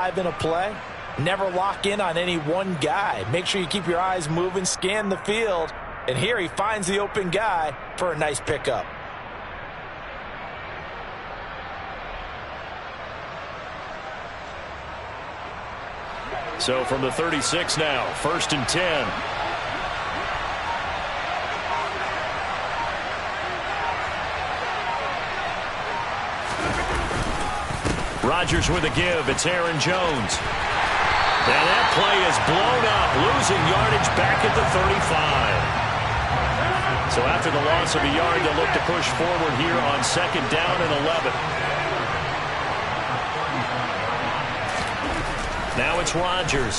drive in a play, never lock in on any one guy. Make sure you keep your eyes moving, scan the field, and here he finds the open guy for a nice pickup. So from the 36 now, 1st and 10. Rodgers with a give. It's Aaron Jones. And that play is blown up, losing yardage back at the 35. So after the loss of a yard, they'll look to push forward here on 2nd down and 11. Now it's Rodgers.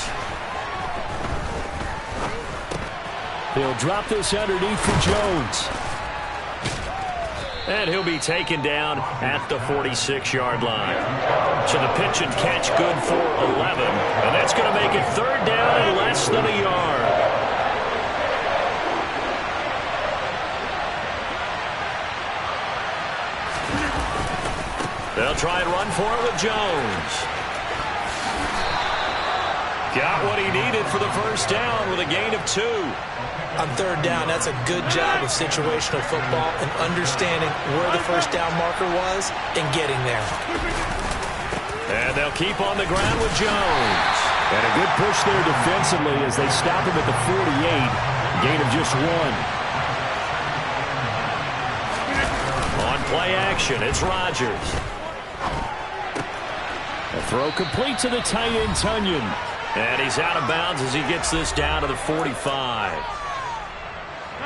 They'll drop this underneath for Jones. And he'll be taken down at the 46-yard line. So the pitch and catch good for 11. And that's going to make it 3rd down and less than a yard. They'll try and run for it with Jones. Got what he needed for the 1st down with a gain of 2. On 3rd down, that's a good job of situational football and understanding where the 1st down marker was and getting there. And they'll keep on the ground with Jones. And a good push there defensively as they stop him at the 48. Gain of just 1. On play action, it's Rodgers. A throw complete to the tight end, Tunyon. And he's out of bounds as he gets this down to the 45.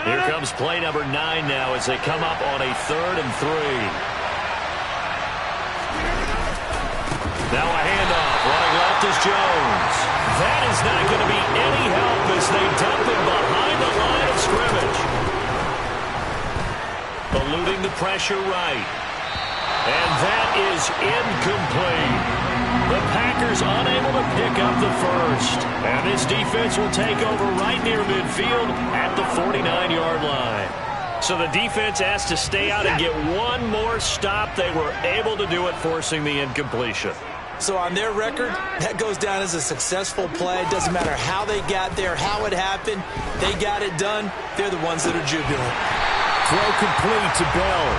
Here comes play number 9 now as they come up on a 3rd and 3. Now a handoff. Running left is Jones. That is not going to be any help as they dump him behind the line of scrimmage. Eluding the pressure right. And that is incomplete. The Packers unable to pick up the 1st. And this defense will take over right near midfield at the 49-yard line. So the defense asked to stay out and get one more stop. They were able to do it, forcing the incompletion. So on their record, that goes down as a successful play. It doesn't matter how they got there, how it happened. They got it done. They're the ones that are jubilant. Throw complete to Bell.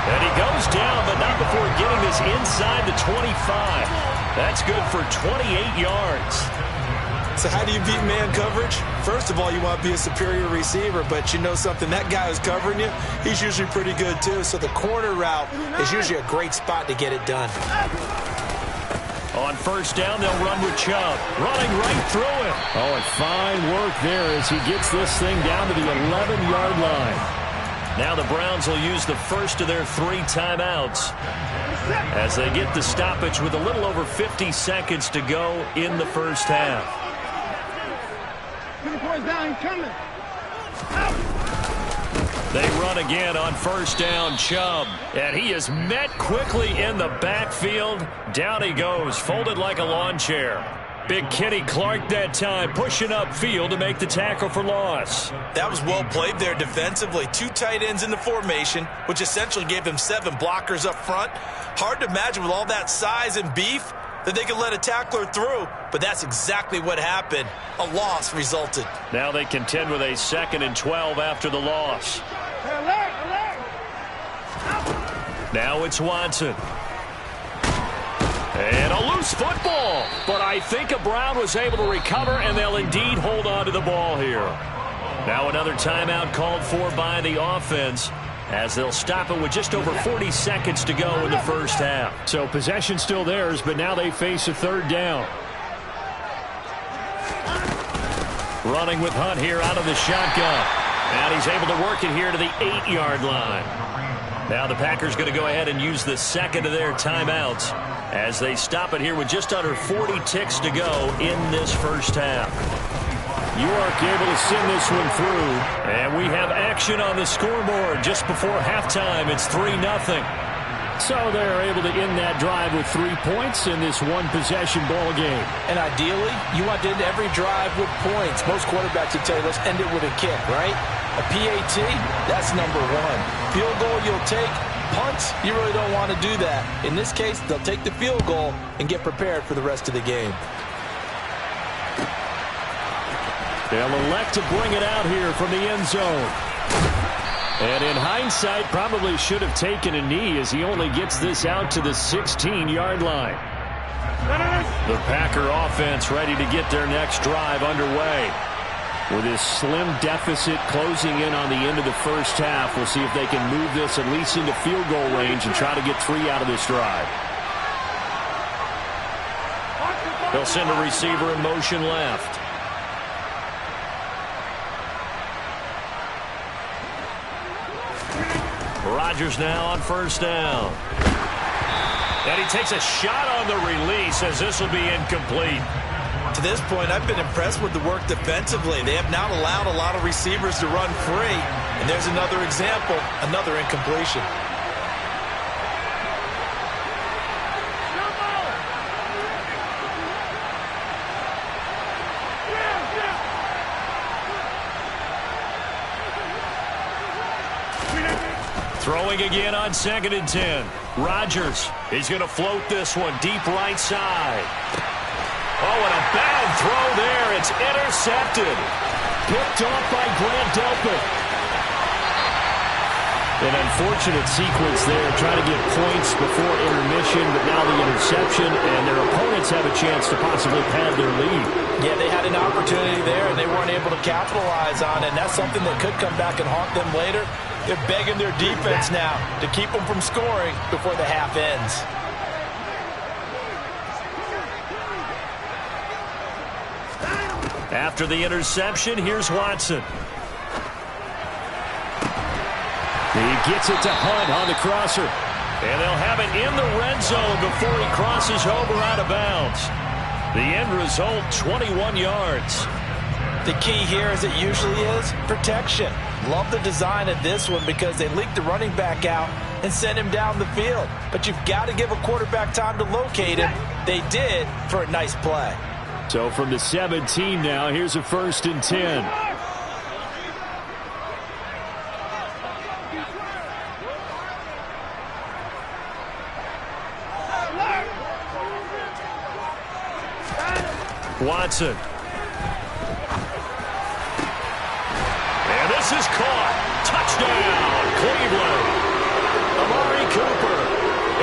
And he goes down, but not before getting this inside the 25. That's good for 28 yards. So how do you beat man coverage? First of all, you want to be a superior receiver, but you know something, that guy who's covering you, he's usually pretty good too. So the corner route is usually a great spot to get it done. On 1st down, they'll run with Chubb. Running right through him. Oh, and fine work there as he gets this thing down to the 11-yard line. Now the Browns will use the first of their 3 timeouts as they get the stoppage with a little over 50 seconds to go in the 1st half. They run again on 1st down, Chubb. And he is met quickly in the backfield. Down he goes, folded like a lawn chair. Big Kenny Clark that time, pushing upfield to make the tackle for loss. That was well played there defensively. 2 tight ends in the formation, which essentially gave them 7 blockers up front. Hard to imagine with all that size and beef that they could let a tackler through, but that's exactly what happened. A loss resulted. Now they contend with a 2nd and 12 after the loss. Now it's Watson. And a loose football. But I think a Brown was able to recover, and they'll indeed hold on to the ball here. Now another timeout called for by the offense as they'll stop it with just over 40 seconds to go in the 1st half. So possession still theirs, but now they face a 3rd down. Running with Hunt here out of the shotgun. And he's able to work it here to the 8-yard line. Now the Packers going to go ahead and use the 2nd of their timeouts as they stop it here with just under 40 ticks to go in this 1st half. York able to send this one through. And we have action on the scoreboard just before halftime. It's 3-0. So they're able to end that drive with 3 points in this one-possession ball game. And ideally, you want to end every drive with points. Most quarterbacks would tell you, let's end it with a kick, right? A PAT, that's number 1. Field goal you'll take, punts, you really don't want to do that. In this case, they'll take the field goal and get prepared for the rest of the game. They'll elect to bring it out here from the end zone. And in hindsight, probably should have taken a knee as he only gets this out to the 16-yard line. The Packer offense ready to get their next drive underway. With this slim deficit closing in on the end of the first half, we'll see if they can move this at least into field goal range and try to get 3 out of this drive. They'll send a receiver in motion left. Rodgers now on first down. And he takes a shot on the release as this will be incomplete. To this point, I've been impressed with the work defensively. They have not allowed a lot of receivers to run free. And there's another example, another incompletion. Throwing again on 2nd and 10. Rodgers, he's going to float this one deep right side. Oh, and a bad throw there. It's intercepted. Picked off by Grant Delpit. An unfortunate sequence there, trying to get points before intermission, but now the interception, and their opponents have a chance to possibly pad their lead. Yeah, they had an opportunity there, and they weren't able to capitalize on it, and that's something that could come back and haunt them later. They're begging their defense now to keep them from scoring before the half ends. After the interception, here's Watson. He gets it to Hunt on the crosser. And they'll have it in the red zone before he crosses over out of bounds. The end result, 21 yards. The key here, as it usually is, protection. Love the design of this one because they leaked the running back out and sent him down the field. But you've got to give a quarterback time to locate him. They did for a nice play. So from the 17 now, here's a 1st and 10. Watson. And this is caught. Touchdown, Cleveland. Amari Cooper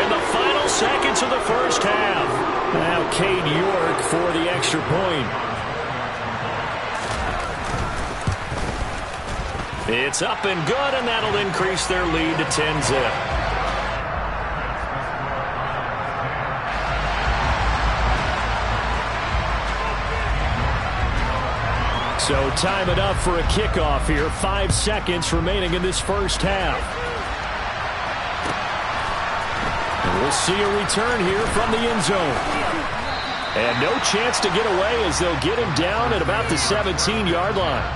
in the final seconds of the first half. Now Cade York for the extra point. It's up and good, and that'll increase their lead to 10-zip. So time it up for a kickoff here. 5 seconds remaining in this first half. And we'll see a return here from the end zone. And no chance to get away as they'll get him down at about the 17-yard line.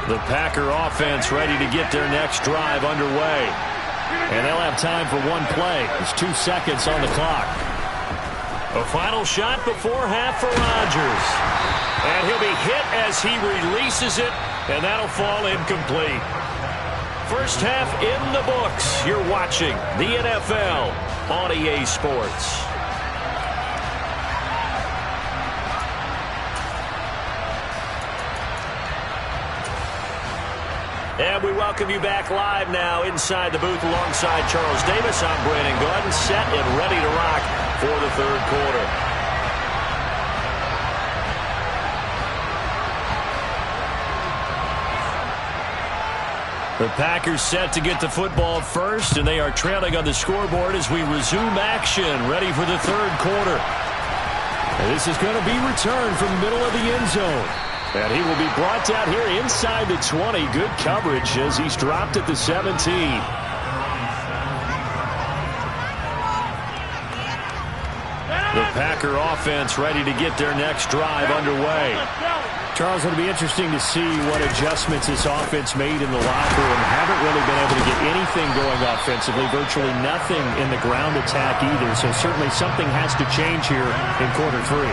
The Packer offense ready to get their next drive underway. And they'll have time for one play. There's 2 seconds on the clock. A final shot before half for Rodgers. And he'll be hit as he releases it, and that'll fall incomplete. First half in the books. You're watching the NFL on EA Sports. And we welcome you back live now inside the booth alongside Charles Davis. I'm Brandon Gordon, set and ready to rock for the third quarter. The Packers set to get the football first, and they are trailing on the scoreboard as we resume action, ready for the third quarter. And this is going to be returned from the middle of the end zone. And he will be brought down here inside the 20. Good coverage as he's dropped at the 17. The Packer offense ready to get their next drive underway. Charles, it'll be interesting to see what adjustments this offense made in the locker room. Haven't really been able to get anything going offensively, virtually nothing in the ground attack either. So certainly something has to change here in quarter 3.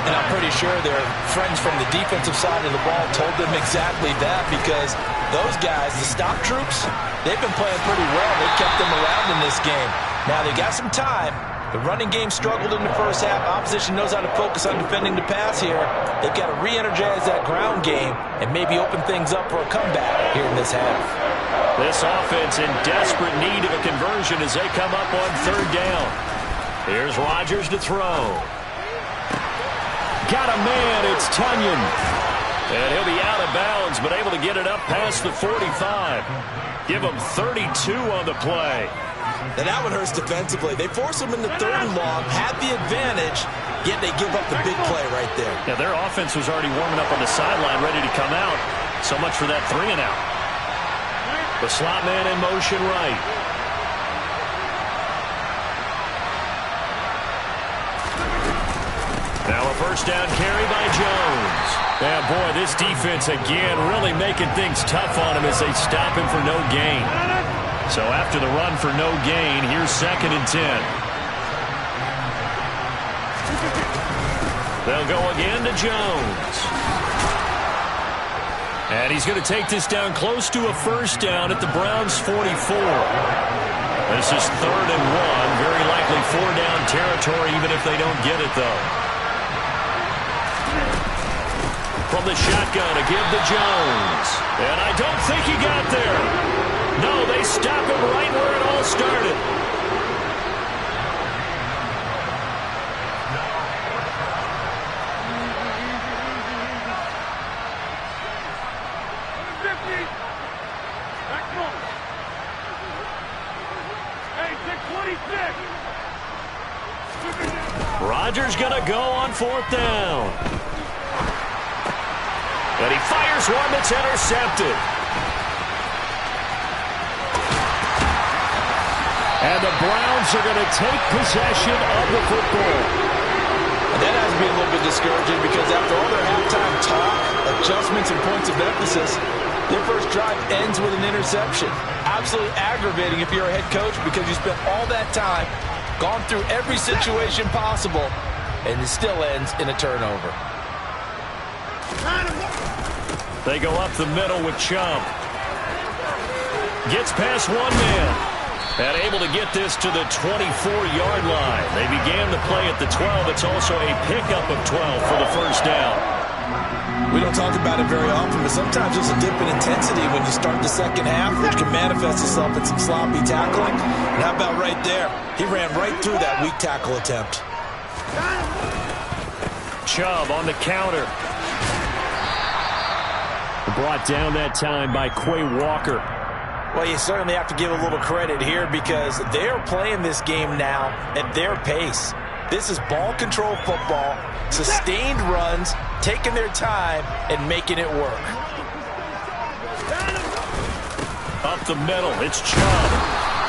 And I'm pretty sure their friends from the defensive side of the ball told them exactly that, because those guys, the stop troops, they've been playing pretty well. They kept them around in this game. Now, they got some time. The running game struggled in the first half. Opposition knows how to focus on defending the pass here. They've got to re-energize that ground game and maybe open things up for a comeback here in this half. This offense in desperate need of a conversion as they come up on third down. Here's Rodgers to throw. Got a man, it's Tunyon. And he'll be out of bounds, but able to get it up past the 45. Give him 32 on the play. Now that one hurts defensively. They force him into third and long, had the advantage, yet they give up the big play right there. Yeah, their offense was already warming up on the sideline, ready to come out. So much for that 3 and out. The slot man in motion right. Now a first down carry by Jones. Yeah, boy, this defense again really making things tough on him as they stop him for no gain. So after the run for no gain, here's 2nd and 10. They'll go again to Jones. And he's going to take this down close to a first down at the Browns' 44. This is 3rd and 1. Very likely 4-down territory, even if they don't get it, though. From the shotgun to give to Jones. And I don't think he got there. No, they stop him right where it all started. Rodgers going to go on 4th down. And he fires one that's intercepted. And the Browns are going to take possession of the football. And that has to be a little bit discouraging, because after all their halftime talk, adjustments and points of emphasis, their first drive ends with an interception. Absolutely aggravating if you're a head coach, because you spent all that time, gone through every situation possible, and it still ends in a turnover. They go up the middle with Chubb. Gets past one man. And able to get this to the 24-yard line. They began the play at the 12. It's also a pickup of 12 for the first down. We don't talk about it very often, but sometimes there's a dip in intensity when you start the second half, which can manifest itself in some sloppy tackling. And how about right there? He ran right through that weak tackle attempt. Chubb on the counter. Brought down that time by Quay Walker. Well, you certainly have to give a little credit here, because they're playing this game now at their pace. This is ball control football, sustained runs, taking their time and making it work. Up the middle, it's Chubb.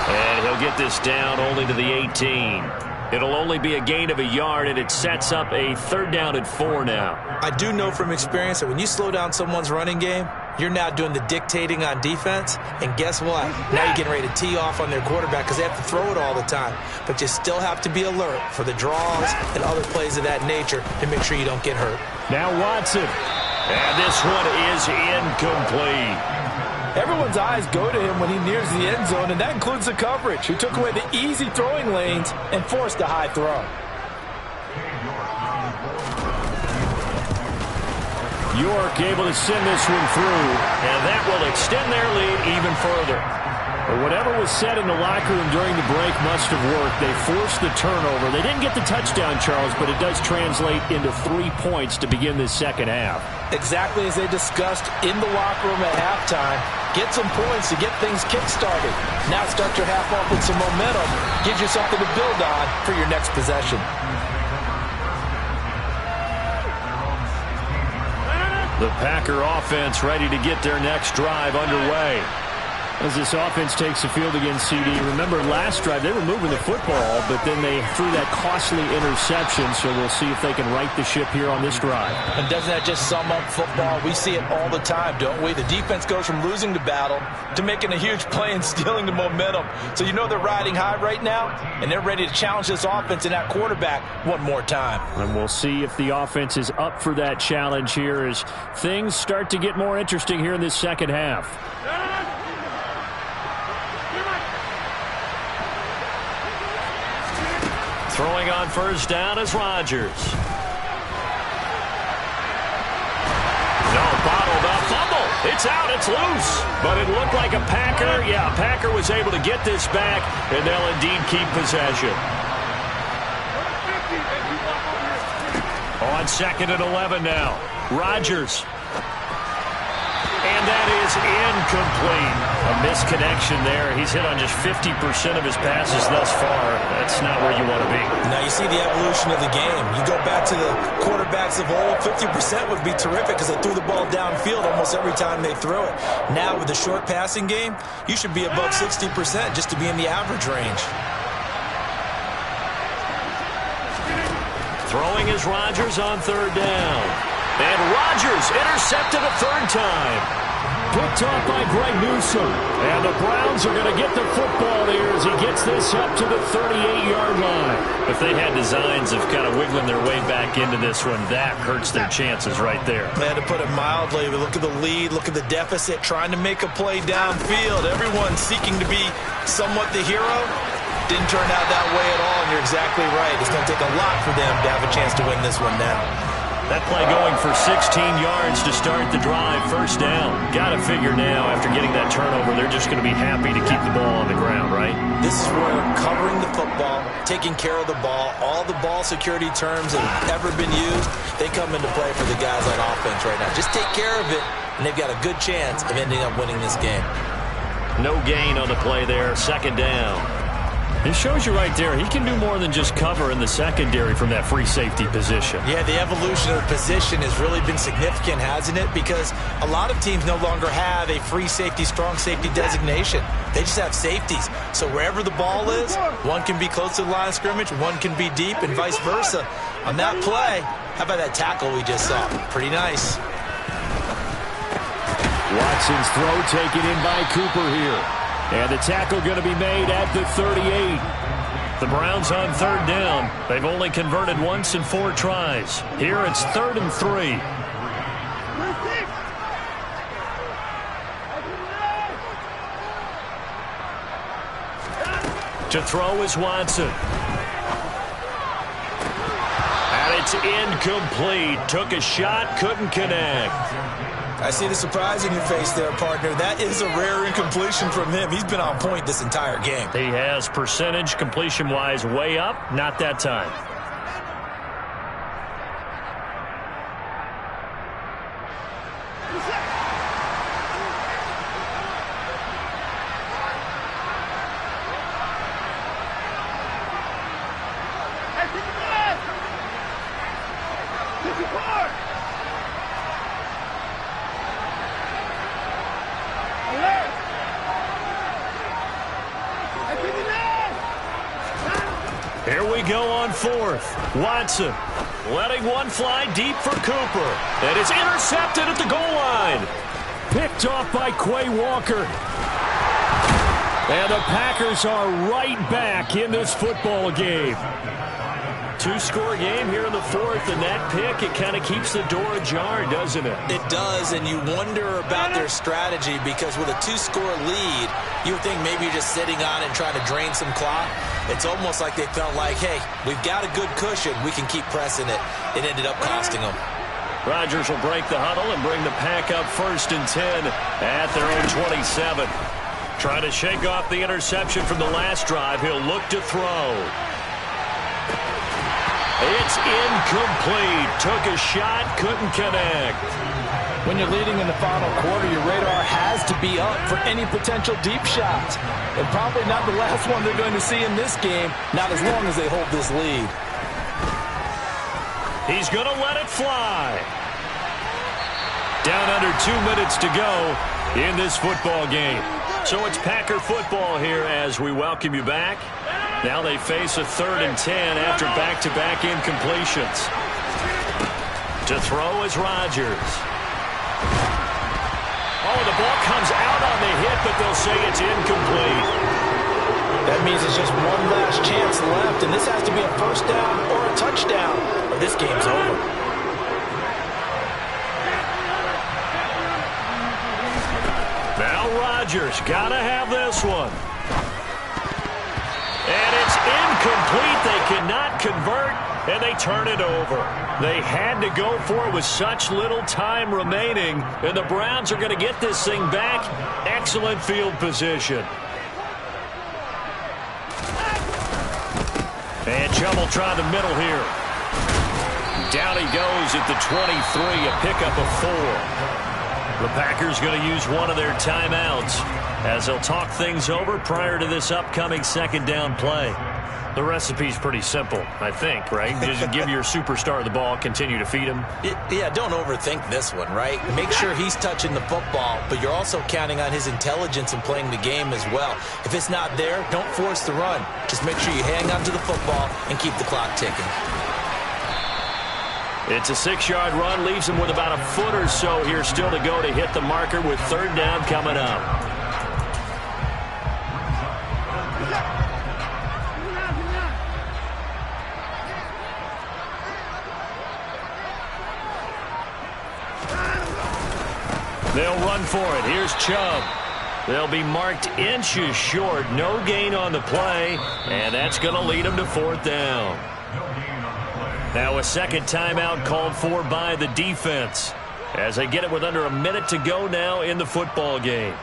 And he'll get this down only to the 18. It'll only be a gain of a yard, and it sets up a 3rd down and 4 now. I do know from experience that when you slow down someone's running game, you're now doing the dictating on defense, and guess what? Now you're getting ready to tee off on their quarterback, because they have to throw it all the time. But you still have to be alert for the draws and other plays of that nature to make sure you don't get hurt. Now Watson. And this one is incomplete. Everyone's eyes go to him when he nears the end zone, and that includes the coverage, who took away the easy throwing lanes and forced a high throw. York able to send this one through, and that will extend their lead even further. But whatever was said in the locker room during the break must have worked. They forced the turnover. They didn't get the touchdown, Charles, but it does translate into 3 points to begin this second half. Exactly as they discussed in the locker room at halftime. Get some points to get things kick-started. Now start your half off with some momentum. Gives you something to build on for your next possession. The Packer offense ready to get their next drive underway. As this offense takes the field against CD, remember last drive they were moving the football, but then they threw that costly interception, so we'll see if they can right the ship here on this drive. And doesn't that just sum up football? We see it all the time, don't we? The defense goes from losing the battle to making a huge play and stealing the momentum. So you know they're riding high right now, and they're ready to challenge this offense and that quarterback one more time. And we'll see if the offense is up for that challenge here as things start to get more interesting here in this second half. Throwing on first down is Rodgers. No, bottled up fumble. It's out. It's loose. But it looked like a Packer. Yeah, a Packer was able to get this back, and they'll indeed keep possession. On 2nd and 11 now. Rodgers. And that is incomplete. A misconnection there. He's hit on just 50% of his passes thus far. That's not where you want to be. Now you see the evolution of the game. You go back to the quarterbacks of old, 50% would be terrific because they threw the ball downfield almost every time they threw it. Now with the short passing game, you should be above 60% just to be in the average range. Throwing is Rodgers on 3rd down. And Rodgers intercepted a 3rd time. Picked off by Greg Newsome. And the Browns are going to get the football here as he gets this up to the 38-yard line. If they had designs of kind of wiggling their way back into this one, that hurts their chances right there. Man, to put it mildly, look at the lead, look at the deficit, trying to make a play downfield. Everyone seeking to be somewhat the hero. Didn't turn out that way at all, and you're exactly right. It's going to take a lot for them to have a chance to win this one now. That play going for 16 yards to start the drive. First down. Got to figure now, after getting that turnover, they're just going to be happy to keep the ball on the ground, right? This is where covering the football, taking care of the ball, all the ball security terms that have ever been used, they come into play for the guys on offense right now. Just take care of it, and they've got a good chance of ending up winning this game. No gain on the play there. 2nd down. It shows you right there, he can do more than just cover in the secondary from that free safety position. Yeah, the evolution of the position has really been significant, hasn't it? Because a lot of teams no longer have a free safety, strong safety designation. They just have safeties. So wherever the ball is, one can be close to the line of scrimmage, one can be deep, and vice versa. On that play, how about that tackle we just saw? Pretty nice. Watson's throw taken in by Cooper here. And the tackle going to be made at the 38. The Browns on 3rd down. They've only converted once in 4 tries. Here it's 3rd and 3. To throw is Watson. And it's incomplete. Took a shot, couldn't connect. I see the surprise in your face there, partner. That is a rare incompletion from him. He's been on point this entire game. He has percentage completion-wise way up. Not that time. Here we go on 4th. Watson letting one fly deep for Cooper. And it's intercepted at the goal line. Picked off by Quay Walker. And the Packers are right back in this football game. 2-score game here in the 4th, and that pick, it kind of keeps the door ajar, doesn't it? It does, and you wonder about their strategy because with a 2-score lead, you would think maybe you're just sitting on it and trying to drain some clock. It's almost like they felt like, hey, we've got a good cushion. We can keep pressing it. It ended up costing them. Rodgers will break the huddle and bring the Pack up 1st and 10 at their own 27. Trying to shake off the interception from the last drive. He'll look to throw. It's incomplete. Took a shot, couldn't connect. When you're leading in the final quarter, your radar has to be up for any potential deep shots. And probably not the last one they're going to see in this game, not as long as they hold this lead. He's going to let it fly. Down under 2 minutes to go in this football game. So it's Packer football here as we welcome you back. Now they face a 3rd and 10 after back-to-back incompletions. To throw is Rodgers. Oh, the ball comes out on the hit, but they'll say it's incomplete. That means it's just one last chance left, and this has to be a first down or a touchdown, or this game's over. Now Rodgers got to have this one. And it's incomplete. They cannot convert, and they turn it over. They had to go for it with such little time remaining, and the Browns are going to get this thing back. Excellent field position. And Chubb will try the middle here. Down he goes at the 23, a pickup of 4. The Packers going to use one of their timeouts as they'll talk things over prior to this upcoming 2nd down play. The recipe's pretty simple, I think, right? Just give your superstar the ball, continue to feed him. Yeah, don't overthink this one, right? Make sure he's touching the football, but you're also counting on his intelligence in playing the game as well. If it's not there, don't force the run. Just make sure you hang on to the football and keep the clock ticking. It's a 6-yard run, leaves him with about a foot or so here still to go to hit the marker with 3rd down coming up. They'll run for it. Here's Chubb. They'll be marked inches short. No gain on the play, and that's going to lead them to 4th down. Now a 2nd timeout called for by the defense as they get it with under a minute to go now in the football game.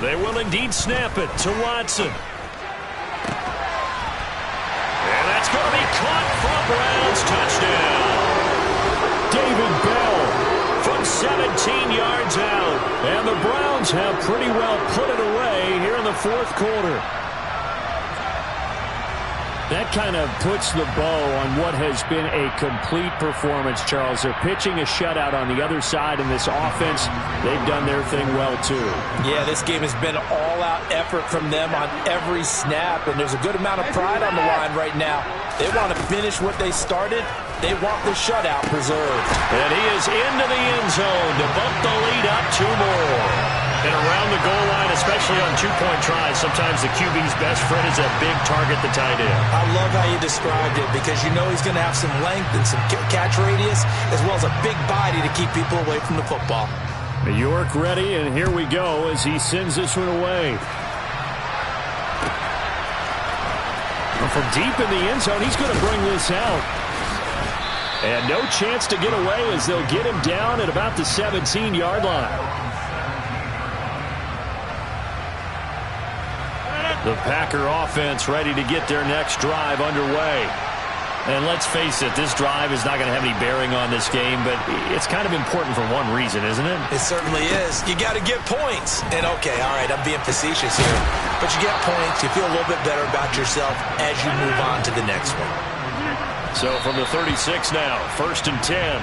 They will indeed snap it to Watson. And that's going to be caught from Browns. Touchdown. David Bell from 17 yards out. And the Browns have pretty well put it away here in the 4th quarter. That kind of puts the bow on what has been a complete performance, Charles. They're pitching a shutout on the other side in this offense. They've done their thing well, too. Yeah, this game has been all-out effort from them on every snap, and there's a good amount of pride on the line right now. They want to finish what they started. They want the shutout preserved. And he is into the end zone to bump the lead up 2 more. And around the goal line, especially on 2-point tries, sometimes the QB's best friend is a big target, the tight end. I love how you described it because you know he's going to have some length and some catch radius as well as a big body to keep people away from the football. York ready, and here we go as he sends this one away. And from deep in the end zone, he's going to bring this out. And no chance to get away as they'll get him down at about the 17-yard line. The Packer offense ready to get their next drive underway. And let's face it, this drive is not going to have any bearing on this game, but it's kind of important for one reason, isn't it? It certainly is. You got to get points. And okay, all right, I'm being facetious here. But you get points, you feel a little bit better about yourself as you move on to the next one. So from the 36 now, 1st and 10.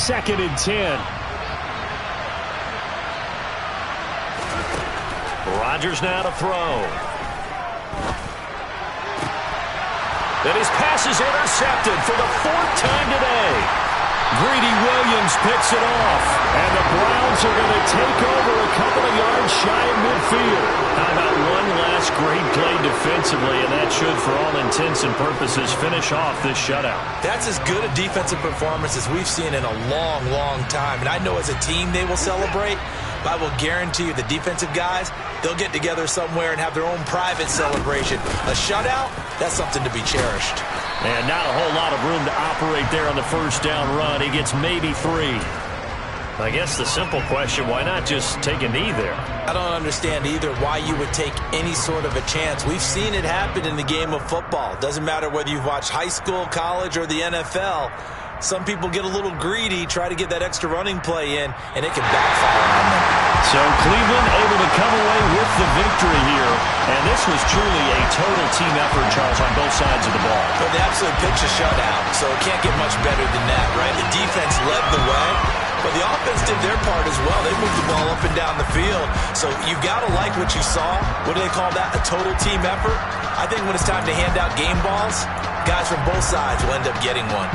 2nd and 10. Rodgers now to throw. And his pass is intercepted for the 4th time today. Greedy Williams picks it off. And the Browns are going to take over a couple of yards shy of midfield. How about one last great play defensively, and that should, for all intents and purposes, finish off this shutout. That's as good a defensive performance as we've seen in a long, long time. And I know as a team they will celebrate, but I will guarantee you the defensive guys, they'll get together somewhere and have their own private celebration. A shutout, that's something to be cherished. And not a whole lot of room to operate there on the 1st down run. He gets maybe 3. I guess the simple question, why not just take a knee there? I don't understand either why you would take any sort of a chance. We've seen it happen in the game of football. Doesn't matter whether you've watched high school, college, or the NFL. Some people get a little greedy, try to get that extra running play in, and it can backfire on them. So Cleveland able to come away with the victory here. And this was truly a total team effort, Charles, on both sides of the ball. But they absolutely pitched a shutout, so it can't get much better than that, right? The defense led the way, but the offense did their part as well. They moved the ball up and down the field. So you've got to like what you saw. What do they call that? A total team effort? I think when it's time to hand out game balls, guys from both sides will end up getting one.